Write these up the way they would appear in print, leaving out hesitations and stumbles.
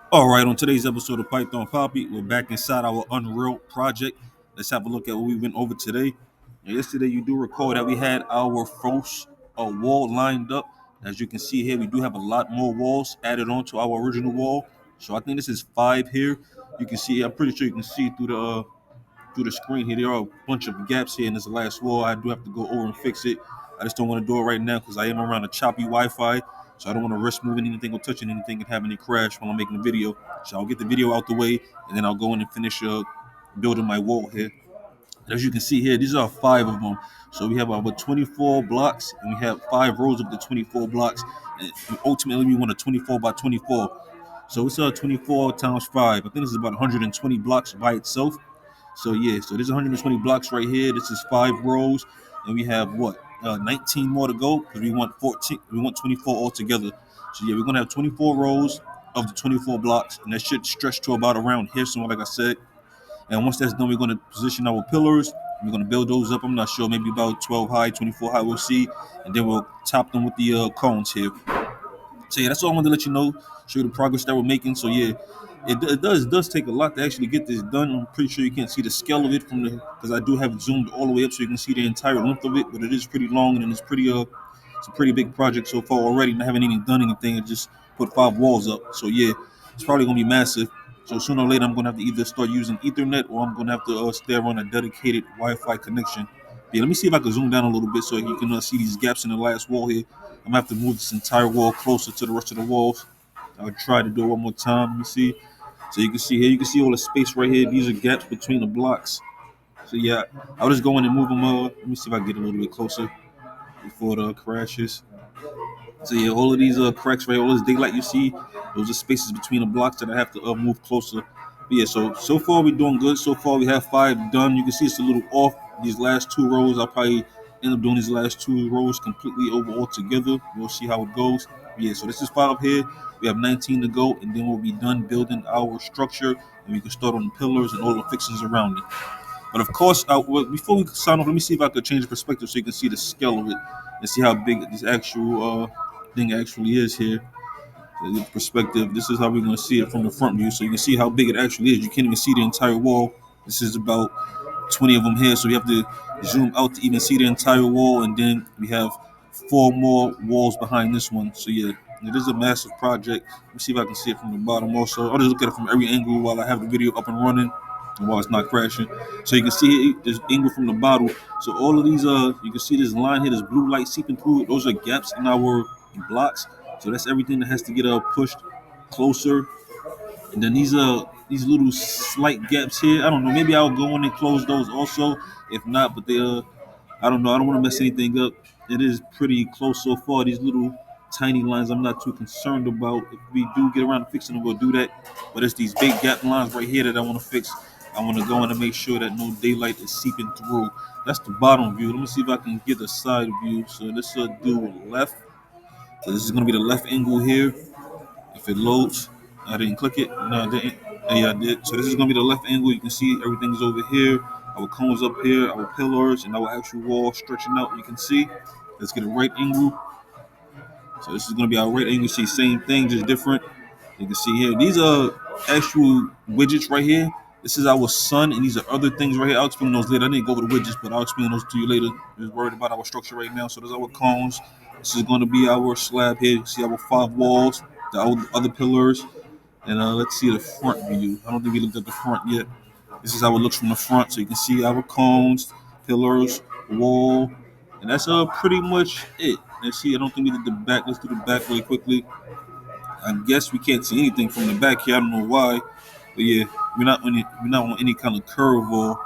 All right, on today's episode of Python Papi, we're back inside our Unreal project. Let's have a look at what we went over today. Now, yesterday, you do recall that we had our first wall lined up. As you can see here, we do have a lot more walls added on to our original wall. So I think this is 5 here. You can see, I'm pretty sure you can see through the screen here. There are a bunch of gaps here in this last wall. I do have to go over and fix it. I just don't want to do it right now because I am around a choppy Wi-Fi, so I don't want to risk moving anything or touching anything and having it crash while I'm making the video. So I'll get the video out the way, and then I'll go in and finish building my wall here. As you can see here, these are 5 of them. So we have about 24 blocks, and we have 5 rows of the 24 blocks. And ultimately, we want a 24 by 24. So it's 24 times 5. I think this is about 120 blocks by itself. So yeah, so there's 120 blocks right here. This is 5 rows, and we have what 19 more to go because we want 14. We want 24 altogether. So yeah, we're gonna have 24 rows of the 24 blocks, and that should stretch to about around here somewhere, like I said. And once that's done, we're gonna position our pillars. We're gonna build those up. I'm not sure, maybe about 12 high, 24 high. We'll see, and then we'll top them with the cones here. So yeah, that's all I wanted to let you know, show you the progress that we're making. So yeah, it does take a lot to actually get this done. I'm pretty sure you can't see the scale of it from the because I do have it zoomed all the way up so you can see the entire length of it, but it is pretty long and it's a pretty big project so far already. And I haven't even done anything. I just put 5 walls up. So yeah, it's probably gonna be massive. So sooner or later, I'm gonna have to either start using Ethernet or I'm gonna have to stay on a dedicated Wi-Fi connection. Yeah, let me see if I can zoom down a little bit so you can see these gaps in the last wall here. I'm gonna have to move this entire wall closer to the rest of the walls. I'll try to do it one more time. Let me see. So you can see here, you can see all the space right here. These are gaps between the blocks. So yeah, I'll just go in and move them. Let me see if I can get a little bit closer before the crashes. So yeah, all of these cracks right, all this daylight you see, those are spaces between the blocks that I have to move closer. But yeah, so far we're doing good. So far we have 5 done. You can see it's a little off. These last 2 rows, I'll probably end up doing these last 2 rows completely over all together. We'll see how it goes. But yeah, so this is 5 here. We have 19 to go, and then we'll be done building our structure, and we can start on the pillars and all the fixings around it. But of course, before we sign off, let me see if I could change the perspective so you can see the scale of it and see how big this actual thing actually is here. The perspective. This is how we're going to see it from the front view, so you can see how big it actually is. You can't even see the entire wall. This is about 20 of them here, so we have to zoom out to even see the entire wall, and then we have 4 more walls behind this one. So yeah, it is a massive project. Let me see if I can see it from the bottom also. I'll just look at it from every angle while I have the video up and running and while it's not crashing. So you can see this angle from the bottom. So all of these you can see this line here, this blue light seeping through. Those are gaps in our blocks. So that's everything that has to get pushed closer. And then these little slight gaps here. I don't know. Maybe I'll go in and close those also. If not, but they I don't know. I don't want to mess anything up. It is pretty close so far. These little tiny lines I'm not too concerned about. If we do get around to fixing them, we'll do that. But it's these big gap lines right here that I want to fix. I want to go in and make sure that no daylight is seeping through. That's the bottom view. Let me see if I can get the side view. So let's do left. So this is going to be the left angle here. If it loads, I didn't click it. No, I didn't. Yeah, I did. So this is gonna be the left angle. You can see everything's over here. Our cones up here, our pillars, and our actual wall stretching out. You can see. Let's get a right angle. So this is gonna be our right angle. See, same thing, just different. You can see here. These are actual widgets right here. This is our sun, and these are other things right here. I'll explain those later. I didn't go over the widgets, but I'll explain those to you later. I'm just worried about our structure right now. So there's our cones. This is going to be our slab here. You see our 5 walls, the other pillars, and let's see the front view. I don't think we looked at the front yet. This is how it looks from the front. So you can see our cones, pillars, wall, and that's pretty much it. Let's see. I don't think we did the back. Let's do the back really quickly. I guess we can't see anything from the back here. I don't know why, but yeah, we're not on any kind of curve or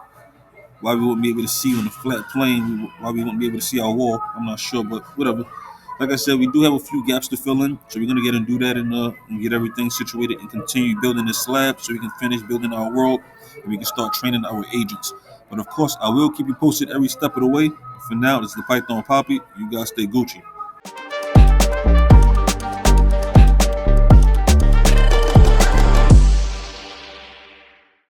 why we wouldn't be able to see on the flat plane. Why we wouldn't be able to see our wall? I'm not sure, but whatever. Like I said, we do have a few gaps to fill in, so we're gonna get and do that and get everything situated and continue building this slab so we can finish building our world and we can start training our agents. But of course, I will keep you posted every step of the way. For now, this is the Python Papi. You guys stay Gucci.